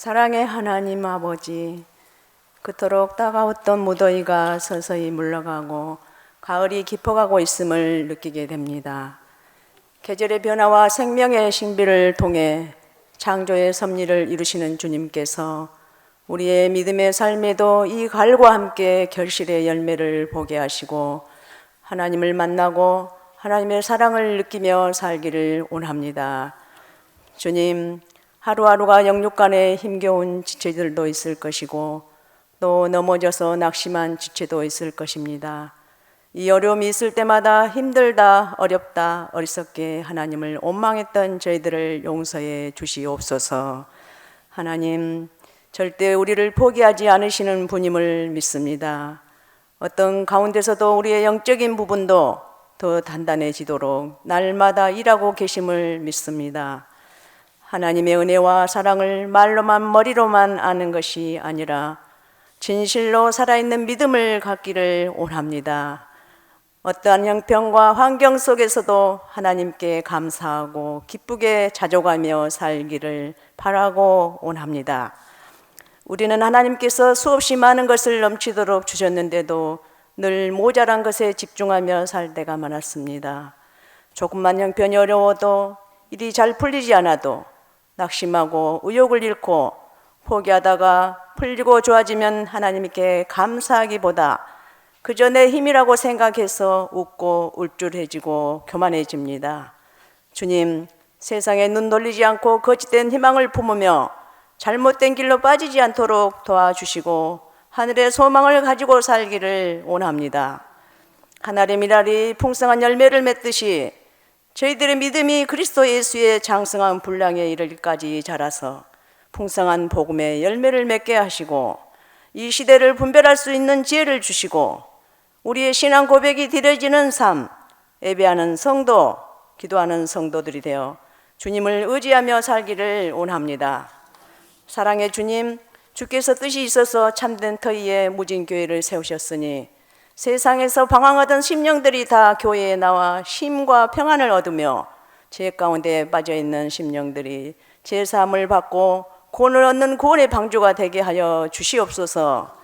사랑의 하나님 아버지, 그토록 따가웠던 무더위가 서서히 물러가고 가을이 깊어가고 있음을 느끼게 됩니다. 계절의 변화와 생명의 신비를 통해 창조의 섭리를 이루시는 주님께서 우리의 믿음의 삶에도 이 가을과 함께 결실의 열매를 보게 하시고 하나님을 만나고 하나님의 사랑을 느끼며 살기를 원합니다. 주님, 하루하루가 영육간에 힘겨운 지체들도 있을 것이고 또 넘어져서 낙심한 지체도 있을 것입니다. 이 어려움이 있을 때마다 힘들다, 어렵다, 어리석게 하나님을 원망했던 저희들을 용서해 주시옵소서. 하나님, 절대 우리를 포기하지 않으시는 분임을 믿습니다. 어떤 가운데서도 우리의 영적인 부분도 더 단단해지도록 날마다 일하고 계심을 믿습니다. 하나님의 은혜와 사랑을 말로만 머리로만 아는 것이 아니라 진실로 살아있는 믿음을 갖기를 원합니다. 어떠한 형편과 환경 속에서도 하나님께 감사하고 기쁘게 자족하며 살기를 바라고 원합니다. 우리는 하나님께서 수없이 많은 것을 넘치도록 주셨는데도 늘 모자란 것에 집중하며 살 때가 많았습니다. 조금만 형편이 어려워도 일이 잘 풀리지 않아도 낙심하고 의욕을 잃고 포기하다가 풀리고 좋아지면 하나님께 감사하기보다 그저 내 힘이라고 생각해서 웃고 울줄해지고 교만해집니다. 주님, 세상에 눈 돌리지 않고 거짓된 희망을 품으며 잘못된 길로 빠지지 않도록 도와주시고 하늘의 소망을 가지고 살기를 원합니다. 하늘의 미랄이 풍성한 열매를 맺듯이 저희들의 믿음이 그리스도 예수의 장성한 분량에 이르기까지 자라서 풍성한 복음의 열매를 맺게 하시고 이 시대를 분별할 수 있는 지혜를 주시고 우리의 신앙 고백이 드려지는 삶, 예배하는 성도, 기도하는 성도들이 되어 주님을 의지하며 살기를 원합니다. 사랑의 주님, 주께서 뜻이 있어서 참된 터위에 무진교회를 세우셨으니 세상에서 방황하던 심령들이 다 교회에 나와 쉼과 평안을 얻으며 죄 가운데 빠져있는 심령들이 제사함을 받고 구원을 얻는 구원의 방주가 되게 하여 주시옵소서.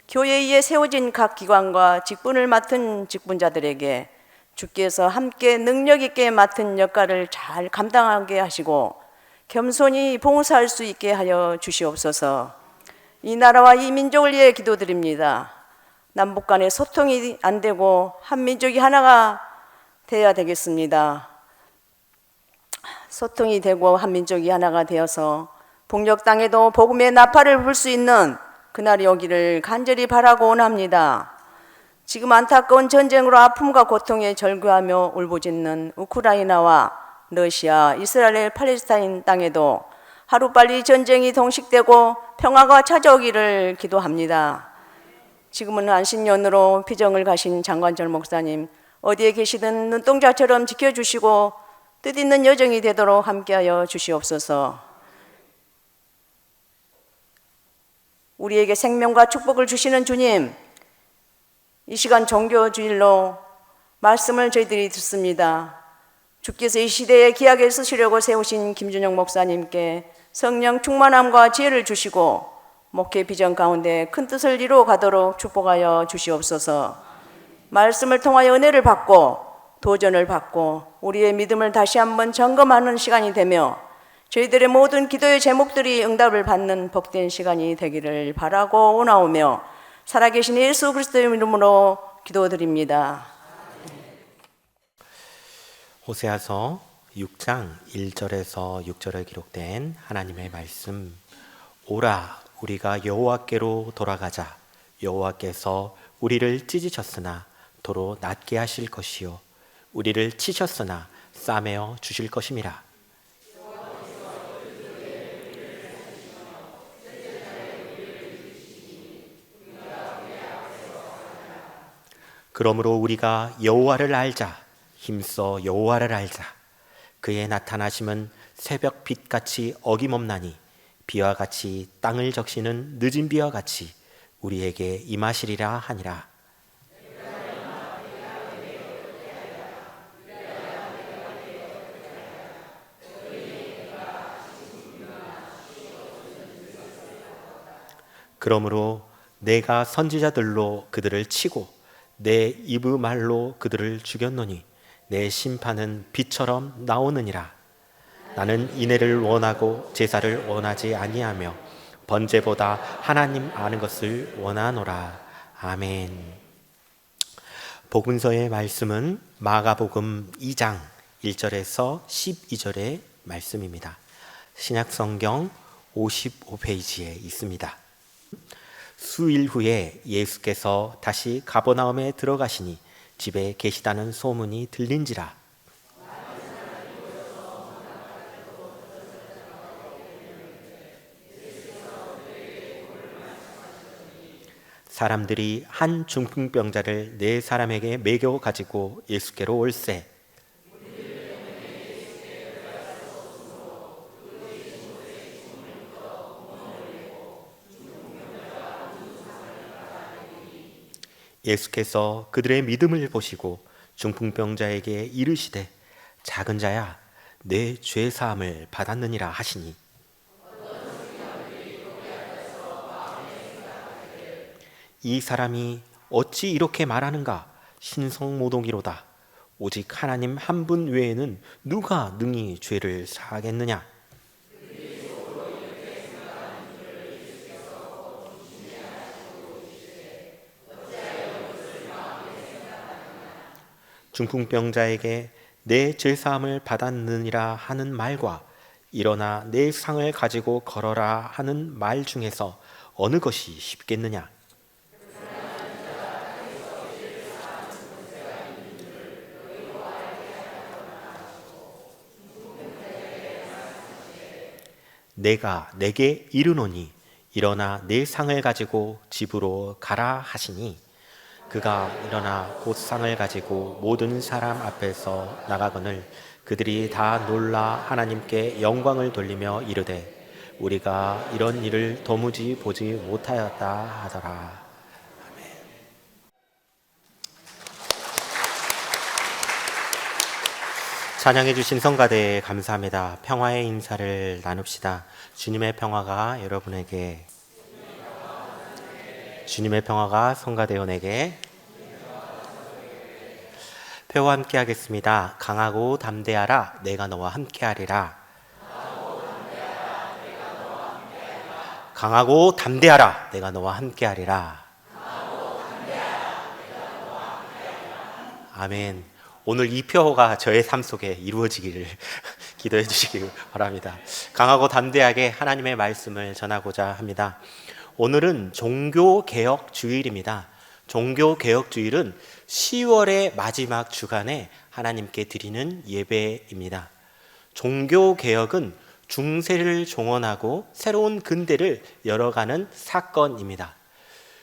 교회에 세워진 각 기관과 직분을 맡은 직분자들에게 주께서 함께 능력 있게 맡은 역할을 잘 감당하게 하시고 겸손히 봉사할 수 있게 하여 주시옵소서. 이 나라와 이 민족을 위해 기도드립니다. 남북 간의 소통이 안 되고 한 민족이 하나가 되어야 되겠습니다. 소통이 되고 한 민족이 하나가 되어서 북녘 땅에도 복음의 나팔을 불 수 있는 그날이 오기를 간절히 바라고 원합니다. 지금 안타까운 전쟁으로 아픔과 고통에 절규하며 울부짖는 우크라이나와 러시아, 이스라엘, 팔레스타인 땅에도 하루빨리 전쟁이 동식되고 평화가 찾아오기를 기도합니다. 지금은 안식년으로 피정을 가신 장관철 목사님, 어디에 계시든 눈동자처럼 지켜주시고 뜻있는 여정이 되도록 함께하여 주시옵소서. 우리에게 생명과 축복을 주시는 주님, 이 시간 종교주일로 말씀을 저희들이 듣습니다. 주께서 이 시대에 귀하게 쓰시려고 세우신 김준영 목사님께 성령 충만함과 지혜를 주시고 목회 비전 가운데 큰 뜻을 이루어 가도록 축복하여 주시옵소서. 말씀을 통하여 은혜를 받고 도전을 받고 우리의 믿음을 다시 한번 점검하는 시간이 되며 저희들의 모든 기도의 제목들이 응답을 받는 복된 시간이 되기를 바라고 원하오며 살아계신 예수 그리스도의 이름으로 기도드립니다. 호세아서 6장 1절에서 6절에 기록된 하나님의 말씀. 오라, 우리가 여호와께로 돌아가자. 여호와께서 우리를 찢으셨으나 도로 낫게 하실 것이요 우리를 치셨으나 싸매어 주실 것임이라. 그러므로 우리가 여호와를 알자. 힘써 여호와를 알자. 그의 나타나심은 새벽 빛같이 어김없나니 비와 같이 땅을 적시는 늦은 비와 같이 우리에게 임하시리라 하니라. 그러므로 내가 선지자들로 그들을 치고 내 입의 말로 그들을 죽였노니 내 심판은 비처럼 나오느니라. 나는 인애를 원하고 제사를 원하지 아니하며 번제보다 하나님 아는 것을 원하노라. 아멘. 복음서의 말씀은 마가복음 2장 1절에서 12절의 말씀입니다. 신약성경 55페이지에 있습니다. 수일 후에 예수께서 다시 가버나움에 들어가시니 집에 계시다는 소문이 들린지라. 사람들이 한 중풍병자를 네 사람에게 매겨 가지고 예수께로 올세. 예수께서 그들의 믿음을 보시고 중풍병자에게 이르시되 작은 자야 내 죄 사함을 받았느니라 하시니 이 사람이 어찌 이렇게 말하는가? 신성모독이로다. 오직 하나님 한 분 외에는 누가 능히 죄를 사하겠느냐? 중풍병자에게 내 죄사함을 받았느니라 하는 말과 일어나 내 상을 가지고 걸어라 하는 말 중에서 어느 것이 쉽겠느냐? 내가 내게 이르노니 일어나 내 상을 가지고 집으로 가라 하시니 그가 일어나 곧 상을 가지고 모든 사람 앞에서 나가거늘 그들이 다 놀라 하나님께 영광을 돌리며 이르되 우리가 이런 일을 도무지 보지 못하였다 하더라. 찬양해 주신 성가대에 감사합니다. 평화의 인사를 나눕시다. 주님의 평화가 여러분에게, 주님의 평화가 성가대원에게. 표와 함께 하겠습니다. 강하고 담대하라 내가 너와 함께하리라. 강하고 담대하라 내가 너와 함께하리라. 아멘. 오늘 이 표가 저의 삶 속에 이루어지기를 기도해 주시기 바랍니다. 강하고 담대하게 하나님의 말씀을 전하고자 합니다. 오늘은 종교개혁 주일입니다. 종교개혁 주일은 10월의 마지막 주간에 하나님께 드리는 예배입니다. 종교개혁은 중세를 종언하고 새로운 근대를 열어가는 사건입니다.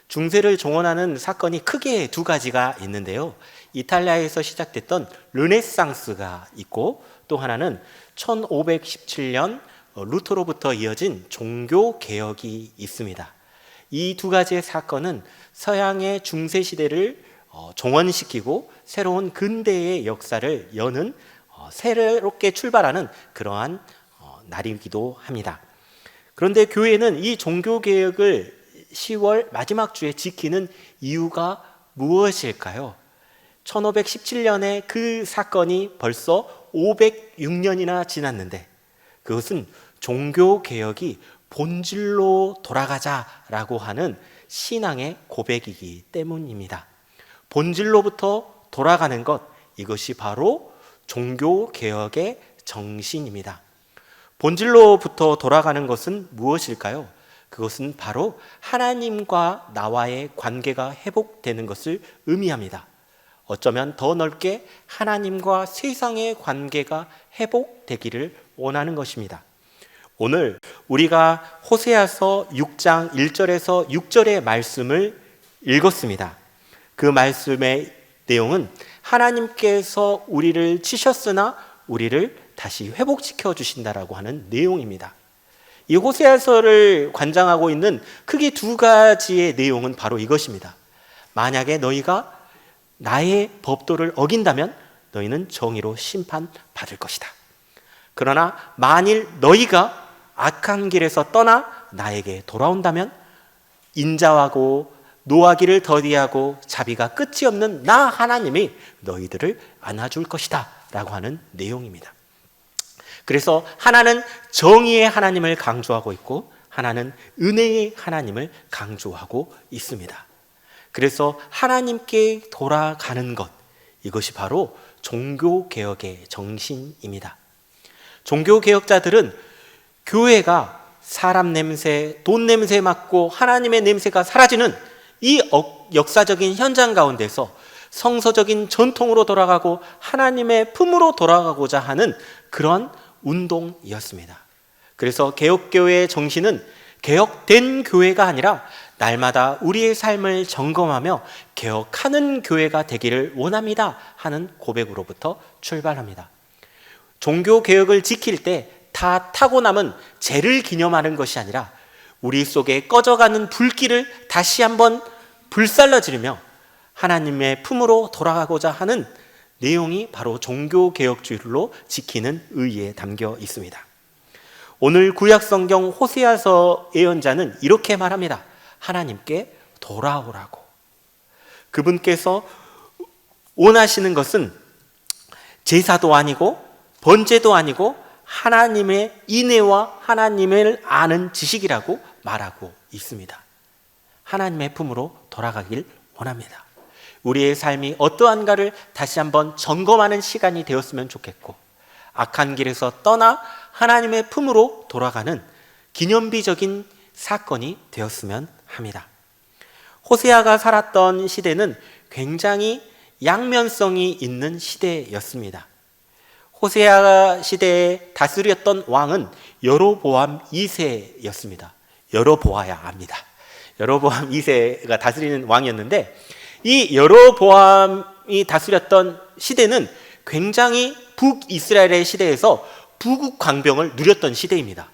중세를 종언하는 사건이 크게 두 가지가 있는데요. 이탈리아에서 시작됐던 르네상스가 있고 또 하나는 1517년 루터로부터 이어진 종교개혁이 있습니다. 이 두 가지의 사건은 서양의 중세 시대를 종언시키고 새로운 근대의 역사를 여는 새롭게 출발하는 그러한 날이기도 합니다. 그런데 교회는 이 종교개혁을 10월 마지막 주에 지키는 이유가 무엇일까요? 1517년에 그 사건이 벌써 506년이나 지났는데 그것은 종교개혁이 본질로 돌아가자라고 하는 신앙의 고백이기 때문입니다. 본질로부터 돌아가는 것, 이것이 바로 종교개혁의 정신입니다. 본질로부터 돌아가는 것은 무엇일까요? 그것은 바로 하나님과 나와의 관계가 회복되는 것을 의미합니다. 어쩌면 더 넓게 하나님과 세상의 관계가 회복되기를 원하는 것입니다. 오늘 우리가 호세아서 6장 1절에서 6절의 말씀을 읽었습니다. 그 말씀의 내용은 하나님께서 우리를 치셨으나 우리를 다시 회복시켜 주신다라고 하는 내용입니다. 이 호세아서를 관장하고 있는 크게 두 가지의 내용은 바로 이것입니다. 만약에 너희가 나의 법도를 어긴다면 너희는 정의로 심판받을 것이다. 그러나 만일 너희가 악한 길에서 떠나 나에게 돌아온다면 인자하고 노하기를 더디하고 자비가 끝이 없는 나 하나님이 너희들을 안아줄 것이다 라고 하는 내용입니다. 그래서 하나는 정의의 하나님을 강조하고 있고 하나는 은혜의 하나님을 강조하고 있습니다. 그래서 하나님께 돌아가는 것, 이것이 바로 종교개혁의 정신입니다. 종교개혁자들은 교회가 사람 냄새, 돈 냄새 맡고 하나님의 냄새가 사라지는 이 역사적인 현장 가운데서 성서적인 전통으로 돌아가고 하나님의 품으로 돌아가고자 하는 그런 운동이었습니다. 그래서 개혁교회의 정신은 개혁된 교회가 아니라 날마다 우리의 삶을 점검하며 개혁하는 교회가 되기를 원합니다 하는 고백으로부터 출발합니다. 종교개혁을 지킬 때 다 타고 남은 죄를 기념하는 것이 아니라 우리 속에 꺼져가는 불길을 다시 한번 불살라 지르며 하나님의 품으로 돌아가고자 하는 내용이 바로 종교개혁주의로 지키는 의의에 담겨 있습니다. 오늘 구약성경 호세아서 예언자는 이렇게 말합니다. 하나님께 돌아오라고. 그분께서 원하시는 것은 제사도 아니고 번제도 아니고 하나님의 인애와 하나님을 아는 지식이라고 말하고 있습니다. 하나님의 품으로 돌아가길 원합니다. 우리의 삶이 어떠한가를 다시 한번 점검하는 시간이 되었으면 좋겠고 악한 길에서 떠나 하나님의 품으로 돌아가는 기념비적인 사건이 되었으면 합니다. 호세아가 살았던 시대는 굉장히 양면성이 있는 시대였습니다. 호세아 시대에 다스렸던 왕은 여로보암 2세였습니다. 열어보아야 압니다. 여로보암 2세가 다스리는 왕이었는데 이 여로보암이 다스렸던 시대는 굉장히 북이스라엘의 시대에서 부국 강병을 누렸던 시대입니다.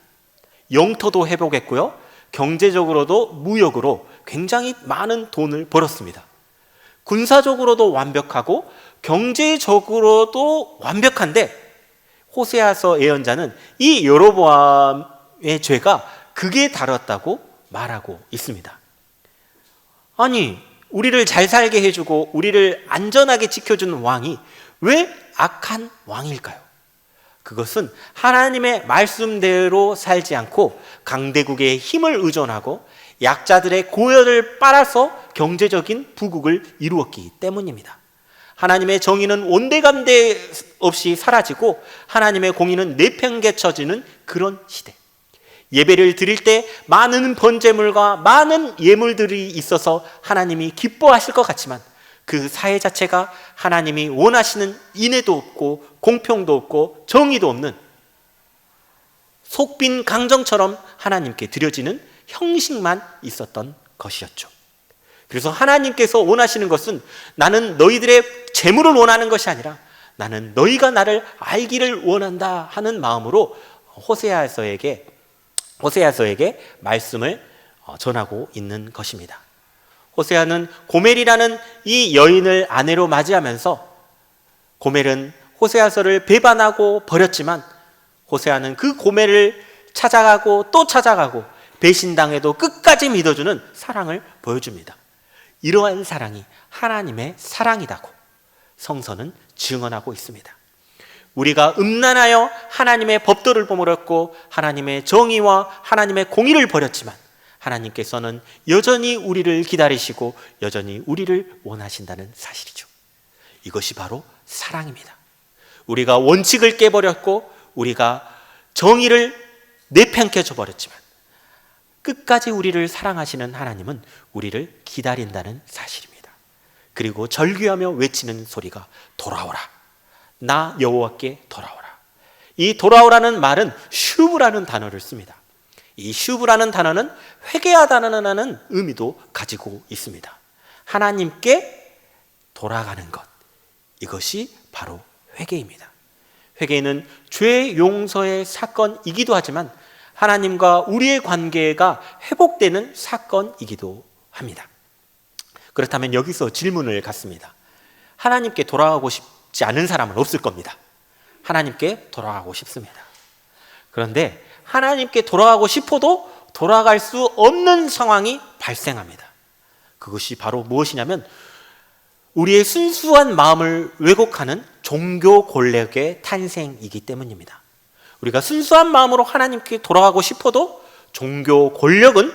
영토도 회복했고요. 경제적으로도 무역으로 굉장히 많은 돈을 벌었습니다. 군사적으로도 완벽하고 경제적으로도 완벽한데 호세아서 예언자는 이 여로보암의 죄가 극에 달했다고 말하고 있습니다. 아니, 우리를 잘 살게 해주고 우리를 안전하게 지켜주는 왕이 왜 악한 왕일까요? 그것은 하나님의 말씀대로 살지 않고 강대국의 힘을 의존하고 약자들의 고열을 빨아서 경제적인 부국을 이루었기 때문입니다. 하나님의 정의는 온데간데 없이 사라지고 하나님의 공의는 내팽개쳐지는 그런 시대. 예배를 드릴 때 많은 번제물과 많은 예물들이 있어서 하나님이 기뻐하실 것 같지만 그 사회 자체가 하나님이 원하시는 인애도 없고 공평도 없고 정의도 없는 속빈 강정처럼 하나님께 드려지는 형식만 있었던 것이었죠. 그래서 하나님께서 원하시는 것은 나는 너희들의 재물을 원하는 것이 아니라 나는 너희가 나를 알기를 원한다 하는 마음으로 호세아서에게 말씀을 전하고 있는 것입니다. 호세아는 고멜이라는 이 여인을 아내로 맞이하면서 고멜은 호세아서를 배반하고 버렸지만 호세아는 그 고멜을 찾아가고 또 찾아가고 배신당해도 끝까지 믿어주는 사랑을 보여줍니다. 이러한 사랑이 하나님의 사랑이라고 성서는 증언하고 있습니다. 우리가 음란하여 하나님의 법도를 버렸고 하나님의 정의와 하나님의 공의를 버렸지만 하나님께서는 여전히 우리를 기다리시고 여전히 우리를 원하신다는 사실이죠. 이것이 바로 사랑입니다. 우리가 원칙을 깨버렸고 우리가 정의를 내팽개쳐 버렸지만 끝까지 우리를 사랑하시는 하나님은 우리를 기다린다는 사실입니다. 그리고 절규하며 외치는 소리가 돌아오라. 나 여호와께 돌아오라. 이 돌아오라는 말은 슈브라는 단어를 씁니다. 이 슈브라는 단어는 회개하다는 의미도 가지고 있습니다. 하나님께 돌아가는 것, 이것이 바로 회개입니다. 회개는 죄 용서의 사건이기도 하지만 하나님과 우리의 관계가 회복되는 사건이기도 합니다. 그렇다면 여기서 질문을 갖습니다. 하나님께 돌아가고 싶지 않은 사람은 없을 겁니다. 하나님께 돌아가고 싶습니다. 그런데 하나님께 돌아가고 싶어도 돌아갈 수 없는 상황이 발생합니다. 그것이 바로 무엇이냐면 우리의 순수한 마음을 왜곡하는 종교 권력의 탄생이기 때문입니다. 우리가 순수한 마음으로 하나님께 돌아가고 싶어도 종교 권력은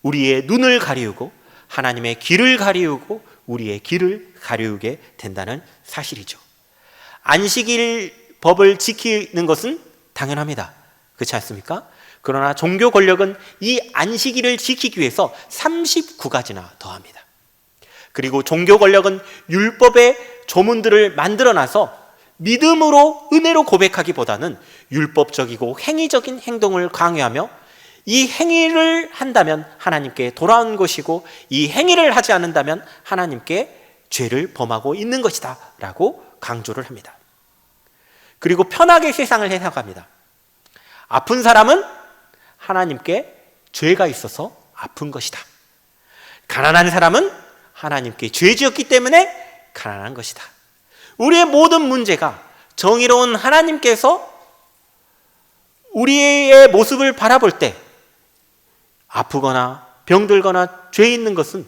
우리의 눈을 가리우고 하나님의 길을 가리우고 우리의 길을 가리우게 된다는 사실이죠. 안식일 법을 지키는 것은 당연합니다. 그렇지 않습니까? 그러나 종교 권력은 이 안식일을 지키기 위해서 39가지나 더합니다. 그리고 종교 권력은 율법의 조문들을 만들어놔서 믿음으로 은혜로 고백하기보다는 율법적이고 행위적인 행동을 강요하며 이 행위를 한다면 하나님께 돌아온 것이고 이 행위를 하지 않는다면 하나님께 죄를 범하고 있는 것이다 라고 강조를 합니다. 그리고 편하게 세상을 해석합니다. 아픈 사람은 하나님께 죄가 있어서 아픈 것이다. 가난한 사람은 하나님께 죄 지었기 때문에 가난한 것이다. 우리의 모든 문제가 정의로운 하나님께서 우리의 모습을 바라볼 때 아프거나 병들거나 죄 있는 것은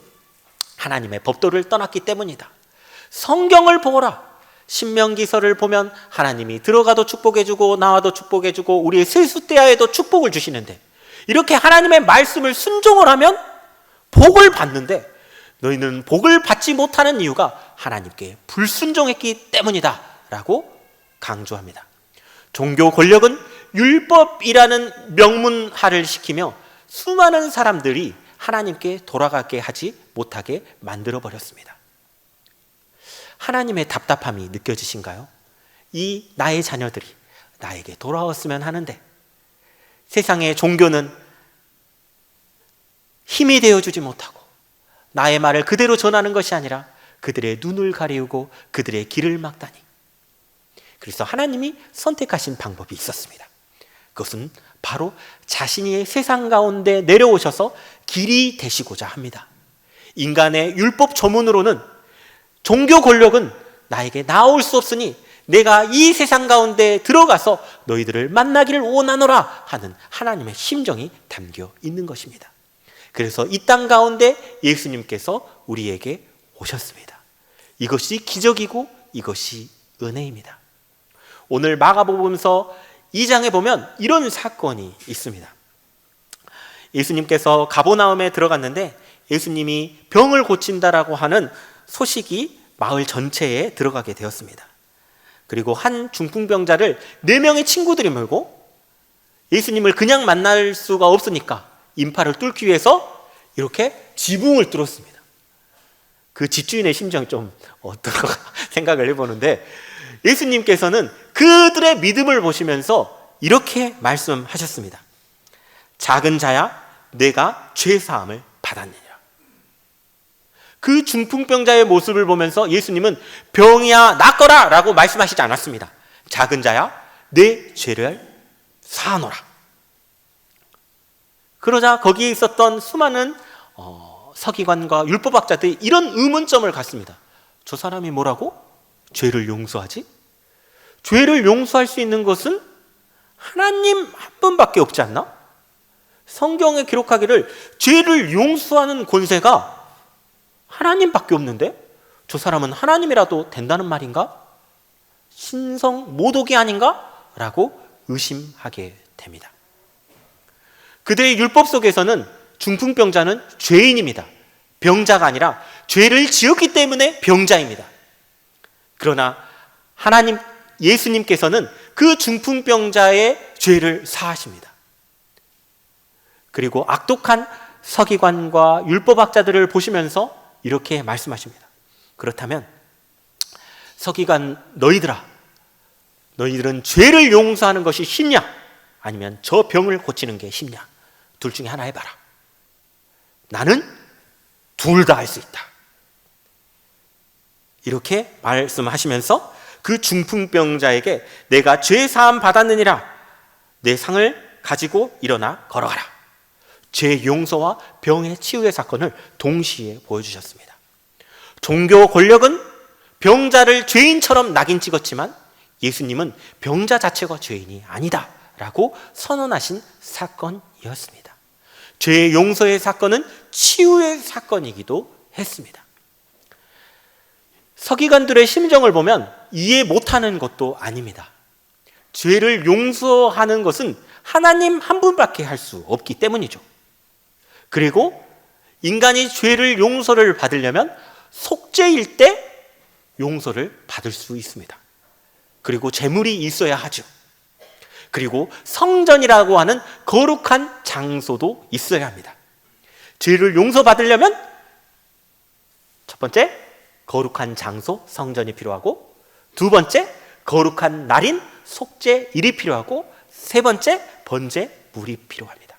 하나님의 법도를 떠났기 때문이다. 성경을 보거라. 신명기서를 보면 하나님이 들어가도 축복해주고 나와도 축복해주고 우리의 세수대야에도 축복을 주시는데 이렇게 하나님의 말씀을 순종을 하면 복을 받는데 너희는 복을 받지 못하는 이유가 하나님께 불순종했기 때문이다 라고 강조합니다. 종교 권력은 율법이라는 명문화를 시키며 수많은 사람들이 하나님께 돌아가게 하지 못하게 만들어버렸습니다. 하나님의 답답함이 느껴지신가요? 이 나의 자녀들이 나에게 돌아왔으면 하는데 세상의 종교는 힘이 되어주지 못하고 나의 말을 그대로 전하는 것이 아니라 그들의 눈을 가리우고 그들의 길을 막다니. 그래서 하나님이 선택하신 방법이 있었습니다. 그것은 바로 자신이 세상 가운데 내려오셔서 길이 되시고자 합니다. 인간의 율법 조문으로는 종교 권력은 나에게 나올 수 없으니 내가 이 세상 가운데 들어가서 너희들을 만나기를 원하노라 하는 하나님의 심정이 담겨 있는 것입니다. 그래서 이 땅 가운데 예수님께서 우리에게 오셨습니다. 이것이 기적이고 이것이 은혜입니다. 오늘 마가복음서 2장에 보면 이런 사건이 있습니다. 예수님께서 가버나움에 들어갔는데 예수님이 병을 고친다라고 하는 소식이 마을 전체에 들어가게 되었습니다. 그리고 한 중풍병자를 4명의 친구들이 몰고 예수님을 그냥 만날 수가 없으니까 인파를 뚫기 위해서 이렇게 지붕을 뚫었습니다. 그 집주인의 심정이 좀 어떨까 생각을 해보는데 예수님께서는 그들의 믿음을 보시면서 이렇게 말씀하셨습니다. 작은 자야 내가 죄사함을 받았느니라. 그 중풍병자의 모습을 보면서 예수님은 병이야 낫거라 라고 말씀하시지 않았습니다. 작은 자야 내 죄를 사하노라. 그러자 거기에 있었던 수많은 서기관과 율법학자들이 이런 의문점을 갖습니다. 저 사람이 뭐라고? 죄를 용서하지? 죄를 용서할 수 있는 것은 하나님 한 분밖에 없지 않나? 성경에 기록하기를 죄를 용서하는 권세가 하나님밖에 없는데 저 사람은 하나님이라도 된다는 말인가? 신성 모독이 아닌가? 라고 의심하게 됩니다. 그들의 율법 속에서는 중풍병자는 죄인입니다. 병자가 아니라 죄를 지었기 때문에 병자입니다. 그러나 하나님 예수님께서는 그 중풍병자의 죄를 사하십니다. 그리고 악독한 서기관과 율법학자들을 보시면서 이렇게 말씀하십니다. 그렇다면 서기관 너희들은 죄를 용서하는 것이 쉽냐? 아니면 저 병을 고치는 게 쉽냐? 둘 중에 하나 해봐라. 나는 둘 다 할 수 있다. 이렇게 말씀하시면서 그 중풍병자에게 내가 죄 사함 받았느니라 내 상을 가지고 일어나 걸어가라. 죄 용서와 병의 치유의 사건을 동시에 보여주셨습니다. 종교 권력은 병자를 죄인처럼 낙인 찍었지만 예수님은 병자 자체가 죄인이 아니다 라고 선언하신 사건이었습니다. 죄의 용서의 사건은 치유의 사건이기도 했습니다. 서기관들의 심정을 보면 이해 못하는 것도 아닙니다. 죄를 용서하는 것은 하나님 한 분밖에 할 수 없기 때문이죠. 그리고 인간이 죄를 용서를 받으려면 속죄일 때 용서를 받을 수 있습니다. 그리고 제물이 있어야 하죠. 그리고 성전이라고 하는 거룩한 장소도 있어야 합니다. 죄를 용서받으려면 첫 번째, 거룩한 장소, 성전이 필요하고, 두 번째, 거룩한 날인 속죄일이 필요하고, 세 번째, 번제물이 필요합니다.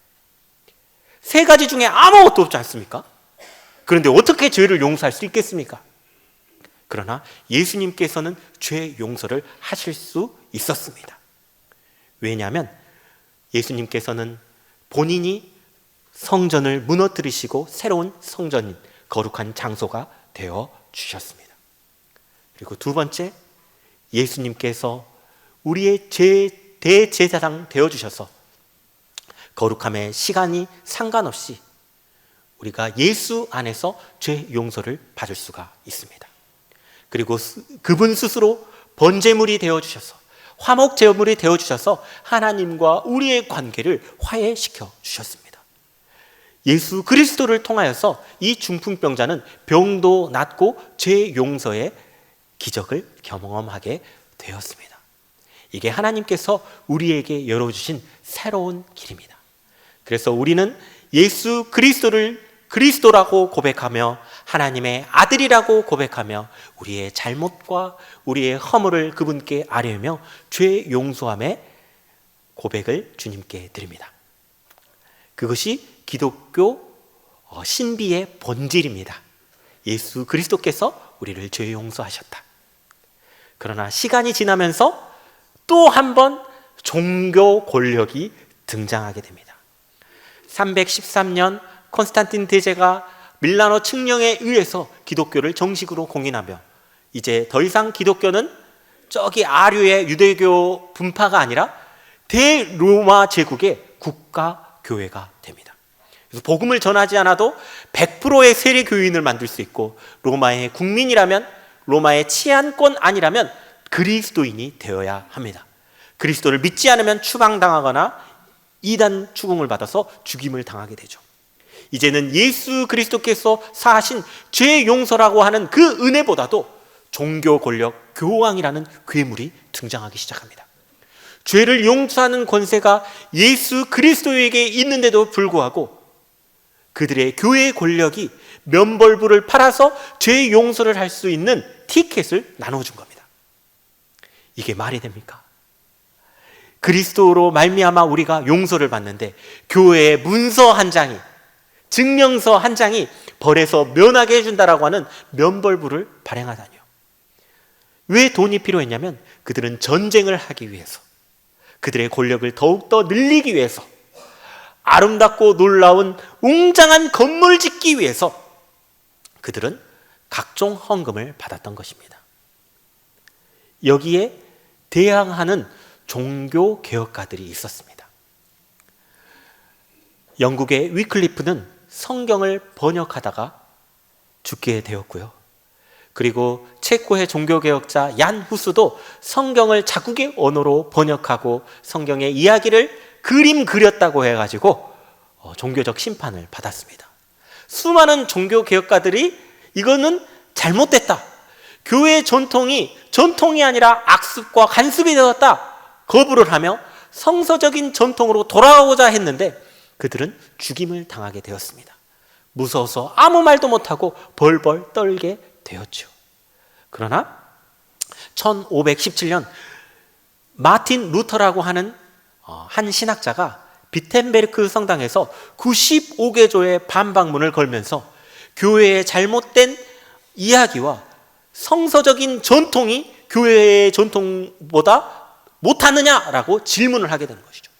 세 가지 중에 아무것도 없지 않습니까? 그런데 어떻게 죄를 용서할 수 있겠습니까? 그러나 예수님께서는 죄 용서를 하실 수 있었습니다. 왜냐하면 예수님께서는 본인이 성전을 무너뜨리시고 새로운 성전인 거룩한 장소가 되어 주셨습니다. 그리고 두 번째, 예수님께서 우리의 대제사장 되어 주셔서 거룩함의 시간이 상관없이 우리가 예수 안에서 죄 용서를 받을 수가 있습니다. 그리고 그분 스스로 번제물이 되어 주셔서, 화목 제물이 되어 주셔서 하나님과 우리의 관계를 화해시켜 주셨습니다. 예수 그리스도를 통하여서 이 중풍병자는 병도 낫고 죄 용서의 기적을 경험하게 되었습니다. 이게 하나님께서 우리에게 열어주신 새로운 길입니다. 그래서 우리는 예수 그리스도를 그리스도라고 고백하며 하나님의 아들이라고 고백하며 우리의 잘못과 우리의 허물을 그분께 아뢰며 죄 용서함의 고백을 주님께 드립니다. 그것이 기독교 신비의 본질입니다. 예수 그리스도께서 우리를 죄 용서하셨다. 그러나 시간이 지나면서 또 한 번 종교 권력이 등장하게 됩니다. 313년 콘스탄틴 대제가 밀라노 칙령에 의해서 기독교를 정식으로 공인하며 이제 더 이상 기독교는 저기 아류의 유대교 분파가 아니라 대로마 제국의 국가교회가 됩니다. 그래서 복음을 전하지 않아도 100%의 세례 교인을 만들 수 있고, 로마의 국민이라면, 로마의 치안권 아니라면 그리스도인이 되어야 합니다. 그리스도를 믿지 않으면 추방당하거나 이단 추궁을 받아서 죽임을 당하게 되죠. 이제는 예수 그리스도께서 사하신 죄 용서라고 하는 그 은혜보다도 종교 권력, 교황이라는 괴물이 등장하기 시작합니다. 죄를 용서하는 권세가 예수 그리스도에게 있는데도 불구하고 그들의 교회 권력이 면벌부를 팔아서 죄 용서를 할 수 있는 티켓을 나눠준 겁니다. 이게 말이 됩니까? 그리스도로 말미암아 우리가 용서를 받는데 교회의 문서 한 장이, 증명서 한 장이 벌에서 면하게 해준다라고 하는 면벌부를 발행하다니요. 왜 돈이 필요했냐면 그들은 전쟁을 하기 위해서, 그들의 권력을 더욱더 늘리기 위해서, 아름답고 놀라운 웅장한 건물을 짓기 위해서 그들은 각종 헌금을 받았던 것입니다. 여기에 대항하는 종교 개혁가들이 있었습니다. 영국의 위클리프는 성경을 번역하다가 죽게 되었고요. 그리고 체코의 종교개혁자 얀 후스도 성경을 자국의 언어로 번역하고 성경의 이야기를 그림 그렸다고 해가지고 종교적 심판을 받았습니다. 수많은 종교개혁가들이 이거는 잘못됐다, 교회의 전통이 아니라 악습과 간습이 되었다, 거부를 하며 성서적인 전통으로 돌아오고자 했는데 그들은 죽임을 당하게 되었습니다. 무서워서 아무 말도 못하고 벌벌 떨게 되었죠. 그러나 1517년 마틴 루터라고 하는 한 신학자가 비텐베르크 성당에서 95개조의 반박문을 걸면서 교회의 잘못된 이야기와 성서적인 전통이 교회의 전통보다 못하느냐라고 질문을 하게 되는 것이죠.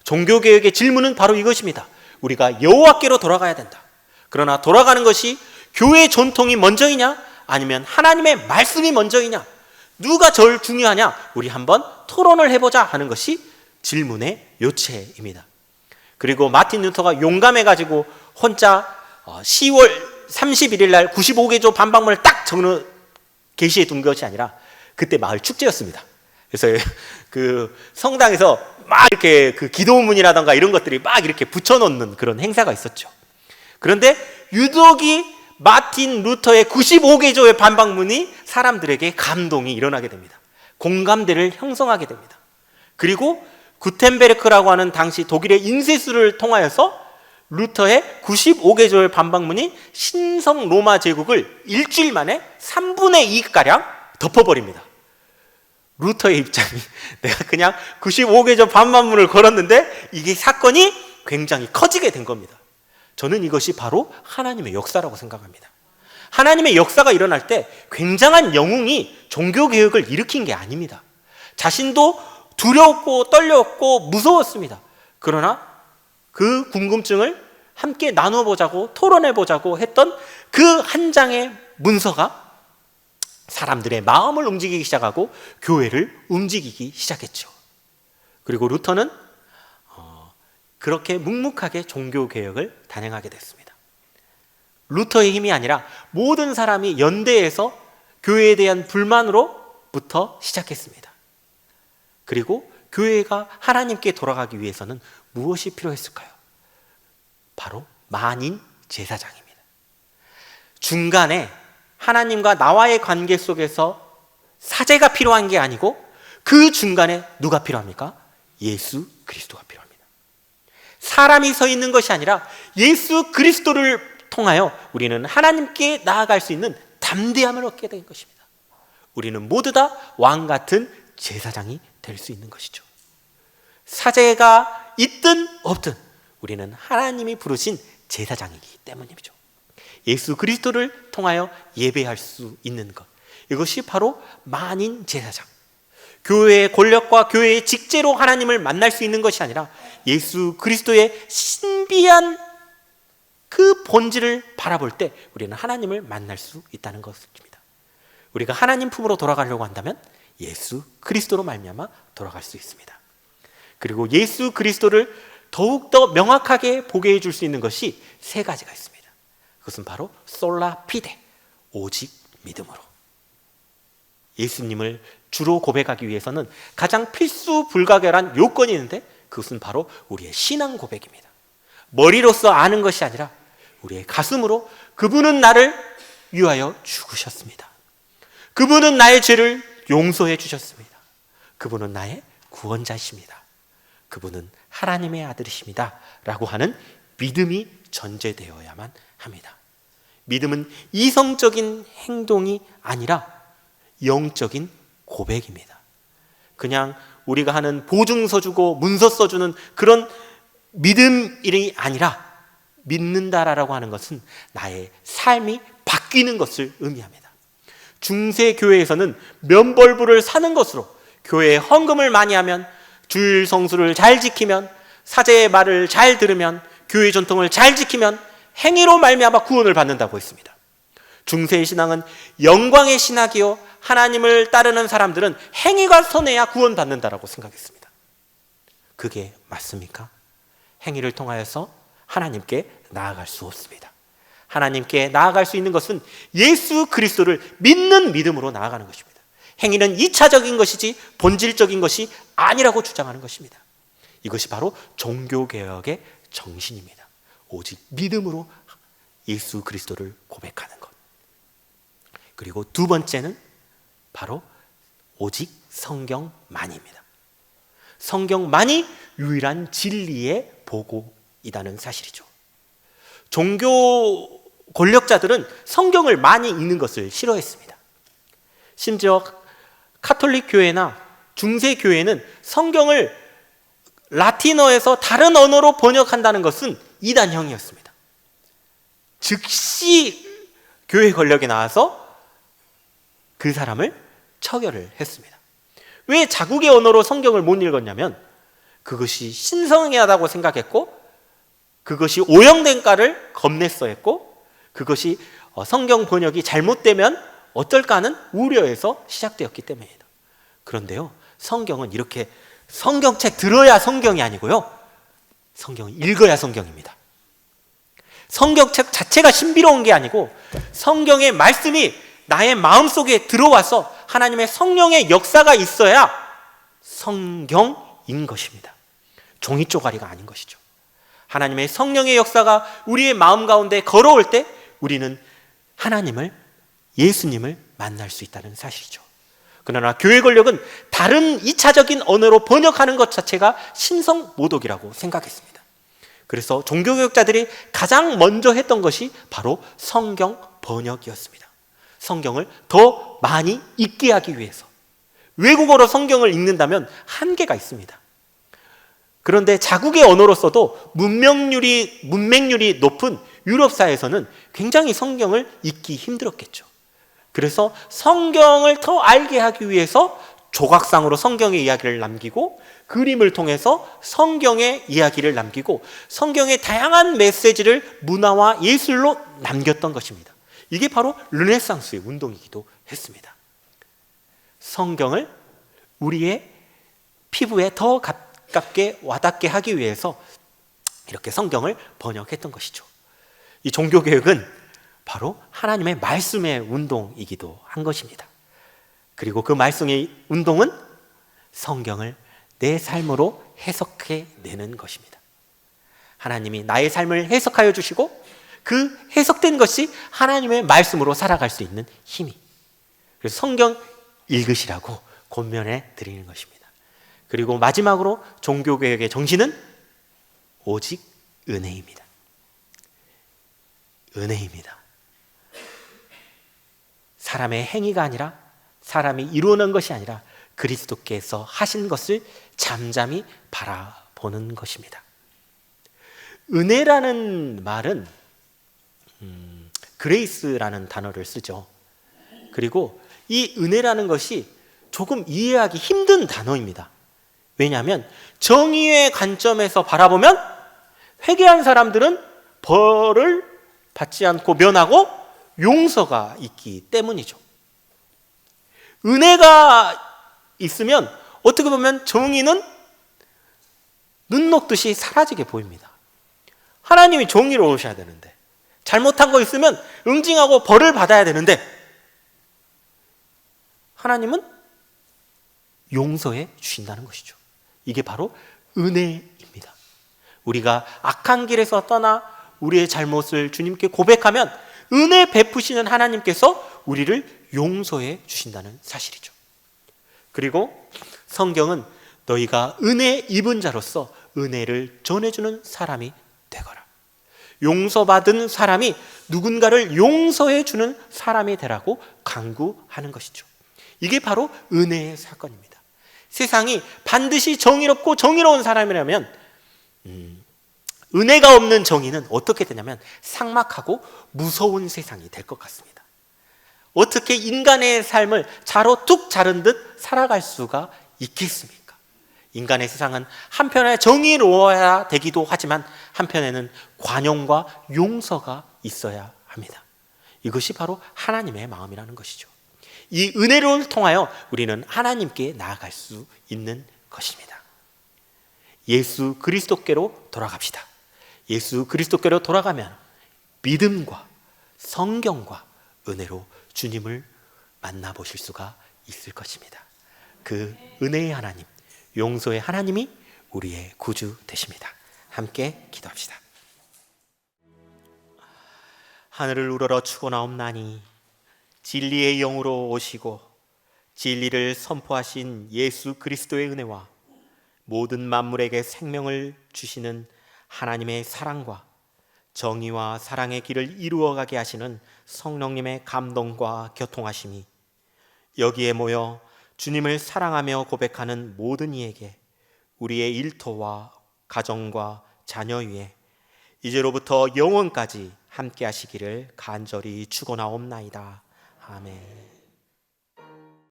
종교개혁의 질문은 바로 이것입니다. 우리가 여호와께로 돌아가야 된다. 그러나 돌아가는 것이 교회의 전통이 먼저이냐 아니면 하나님의 말씀이 먼저이냐, 누가 제일 중요하냐, 우리 한번 토론을 해보자 하는 것이 질문의 요체입니다. 그리고 마틴 루터가 용감해가지고 혼자 10월 31일 날 95개조 반박문을 딱 게시해 둔 것이 아니라 그때 마을 축제였습니다. 그래서 그 성당에서 막 이렇게 그 기도문이라던가 이런 것들이 막 이렇게 붙여놓는 그런 행사가 있었죠. 그런데 유독이 마틴 루터의 95개조의 반박문이 사람들에게 감동이 일어나게 됩니다. 공감대를 형성하게 됩니다. 그리고 구텐베르크라고 하는 당시 독일의 인쇄술을 통하여서 루터의 95개조의 반박문이 신성 로마 제국을 일주일 만에 3분의 2가량 덮어버립니다. 루터의 입장이 내가 그냥 95개조 반박문을 걸었는데 이게 사건이 굉장히 커지게 된 겁니다. 저는 이것이 바로 하나님의 역사라고 생각합니다. 하나님의 역사가 일어날 때 굉장한 영웅이 종교개혁을 일으킨 게 아닙니다. 자신도 두려웠고 떨렸고 무서웠습니다. 그러나 그 궁금증을 함께 나눠보자고 토론해보자고 했던 그 한 장의 문서가 사람들의 마음을 움직이기 시작하고 교회를 움직이기 시작했죠. 그리고 루터는 그렇게 묵묵하게 종교개혁을 단행하게 됐습니다. 루터의 힘이 아니라 모든 사람이 연대해서 교회에 대한 불만으로부터 시작했습니다. 그리고 교회가 하나님께 돌아가기 위해서는 무엇이 필요했을까요? 바로 만인 제사장입니다. 중간에 하나님과 나와의 관계 속에서 사제가 필요한 게 아니고 그 중간에 누가 필요합니까? 예수 그리스도가 필요합니다. 사람이 서 있는 것이 아니라 예수 그리스도를 통하여 우리는 하나님께 나아갈 수 있는 담대함을 얻게 된 것입니다. 우리는 모두 다 왕 같은 제사장이 될 수 있는 것이죠. 사제가 있든 없든 우리는 하나님이 부르신 제사장이기 때문이죠. 예수 그리스도를 통하여 예배할 수 있는 것, 이것이 바로 만인 제사장. 교회의 권력과 교회의 직제로 하나님을 만날 수 있는 것이 아니라 예수 그리스도의 신비한 그 본질을 바라볼 때 우리는 하나님을 만날 수 있다는 것입니다. 우리가 하나님 품으로 돌아가려고 한다면 예수 그리스도로 말미암아 돌아갈 수 있습니다. 그리고 예수 그리스도를 더욱더 명확하게 보게 해줄 수 있는 것이 세 가지가 있습니다. 그것은 바로 솔라 피데, 오직 믿음으로. 예수님을 주로 고백하기 위해서는 가장 필수 불가결한 요건이 있는데 그것은 바로 우리의 신앙 고백입니다. 머리로서 아는 것이 아니라 우리의 가슴으로 그분은 나를 위하여 죽으셨습니다. 그분은 나의 죄를 용서해 주셨습니다. 그분은 나의 구원자이십니다. 그분은 하나님의 아들이십니다. 라고 하는 믿음이 전제되어야만 합니다. 믿음은 이성적인 행동이 아니라 영적인 고백입니다. 그냥 우리가 하는 보증서 주고 문서 써주는 그런 믿음이 아니라 믿는다라고 하는 것은 나의 삶이 바뀌는 것을 의미합니다. 중세교회에서는 면벌부를 사는 것으로 교회에 헌금을 많이 하면, 주일 성수를 잘 지키면, 사제의 말을 잘 들으면, 교회 전통을 잘 지키면 행위로 말미암아 구원을 받는다고 했습니다. 중세의 신앙은 영광의 신학이요, 하나님을 따르는 사람들은 행위가 선해야 구원받는다라고 생각했습니다. 그게 맞습니까? 행위를 통하여서 하나님께 나아갈 수 없습니다. 하나님께 나아갈 수 있는 것은 예수 그리스도를 믿는 믿음으로 나아가는 것입니다. 행위는 2차적인 것이지 본질적인 것이 아니라고 주장하는 것입니다. 이것이 바로 종교개혁의 정신입니다. 오직 믿음으로 예수 그리스도를 고백하는 것. 그리고 두 번째는 바로 오직 성경만입니다. 성경만이 유일한 진리의 보고이라는 사실이죠. 종교 권력자들은 성경을 많이 읽는 것을 싫어했습니다. 심지어 카톨릭 교회나 중세 교회는 성경을 라틴어에서 다른 언어로 번역한다는 것은 이단형이었습니다. 즉시 교회 권력에 나와서 그 사람을 처결을 했습니다. 왜 자국의 언어로 성경을 못 읽었냐면 그것이 신성하다고 생각했고, 그것이 오형된가를 겁냈어 했고, 그것이 성경 번역이 잘못되면 어떨까 하는 우려에서 시작되었기 때문입니다. 그런데요, 성경은 이렇게 성경책 들어야 성경이 아니고요, 성경을 읽어야 성경입니다. 성경책 자체가 신비로운 게 아니고 성경의 말씀이 나의 마음속에 들어와서 하나님의 성령의 역사가 있어야 성경인 것입니다. 종이 쪼가리가 아닌 것이죠. 하나님의 성령의 역사가 우리의 마음 가운데 걸어올 때 우리는 하나님을, 예수님을 만날 수 있다는 사실이죠. 그러나 교회 권력은 다른 2차적인 언어로 번역하는 것 자체가 신성모독이라고 생각했습니다. 그래서 종교개혁자들이 가장 먼저 했던 것이 바로 성경 번역이었습니다. 성경을 더 많이 읽게 하기 위해서. 외국어로 성경을 읽는다면 한계가 있습니다. 그런데 자국의 언어로서도 문맹률이 높은 유럽사에서는 굉장히 성경을 읽기 힘들었겠죠. 그래서 성경을 더 알게 하기 위해서 조각상으로 성경의 이야기를 남기고 그림을 통해서 성경의 이야기를 남기고 성경의 다양한 메시지를 문화와 예술로 남겼던 것입니다. 이게 바로 르네상스의 운동이기도 했습니다. 성경을 우리의 피부에 더 가깝게 와닿게 하기 위해서 이렇게 성경을 번역했던 것이죠. 이 종교개혁은 바로 하나님의 말씀의 운동이기도 한 것입니다. 그리고 그 말씀의 운동은 성경을 내 삶으로 해석해내는 것입니다. 하나님이 나의 삶을 해석하여 주시고 그 해석된 것이 하나님의 말씀으로 살아갈 수 있는 힘이. 그래서 성경 읽으시라고 권면해 드리는 것입니다. 그리고 마지막으로 종교개혁의 정신은 오직 은혜입니다. 은혜입니다. 사람의 행위가 아니라 사람이 이루어낸 것이 아니라 그리스도께서 하신 것을 잠잠히 바라보는 것입니다. 은혜라는 말은 그레이스라는 단어를 쓰죠. 그리고 이 은혜라는 것이 조금 이해하기 힘든 단어입니다. 왜냐하면 정의의 관점에서 바라보면 회개한 사람들은 벌을 받지 않고 면하고 용서가 있기 때문이죠. 은혜가 있으면 어떻게 보면 정의는 눈 녹듯이 사라지게 보입니다. 하나님이 정의로우셔야 되는데, 잘못한 거 있으면 응징하고 벌을 받아야 되는데, 하나님은 용서해 주신다는 것이죠. 이게 바로 은혜입니다. 우리가 악한 길에서 떠나 우리의 잘못을 주님께 고백하면 은혜 베푸시는 하나님께서 우리를 용서해 주신다는 사실이죠. 그리고 성경은 너희가 은혜 입은 자로서 은혜를 전해주는 사람이 되거라. 용서받은 사람이 누군가를 용서해 주는 사람이 되라고 강구하는 것이죠. 이게 바로 은혜의 사건입니다. 세상이 반드시 정의롭고 정의로운 사람이라면 은혜가 없는 정의는 어떻게 되냐면 삭막하고 무서운 세상이 될 것 같습니다. 어떻게 인간의 삶을 자로 뚝 자른 듯 살아갈 수가 있겠습니까? 인간의 세상은 한편에 정의로워야 되기도 하지만 한편에는 관용과 용서가 있어야 합니다. 이것이 바로 하나님의 마음이라는 것이죠. 이 은혜를 통하여 우리는 하나님께 나아갈 수 있는 것입니다. 예수 그리스도께로 돌아갑시다. 예수 그리스도께로 돌아가면 믿음과 성경과 은혜로 주님을 만나보실 수가 있을 것입니다. 그 은혜의 하나님, 용서의 하나님이 우리의 구주 되십니다. 함께 기도합시다. 하늘을 우러러 추고나옵나니 진리의 영으로 오시고 진리를 선포하신 예수 그리스도의 은혜와 모든 만물에게 생명을 주시는 하나님의 사랑과 정의와 사랑의 길을 이루어가게 하시는 성령님의 감동과 교통하심이 여기에 모여 주님을 사랑하며 고백하는 모든 이에게 우리의 일터와 가정과 자녀 위에 이제로부터 영원까지 함께 하시기를 간절히 축원하옵나이다. 아멘.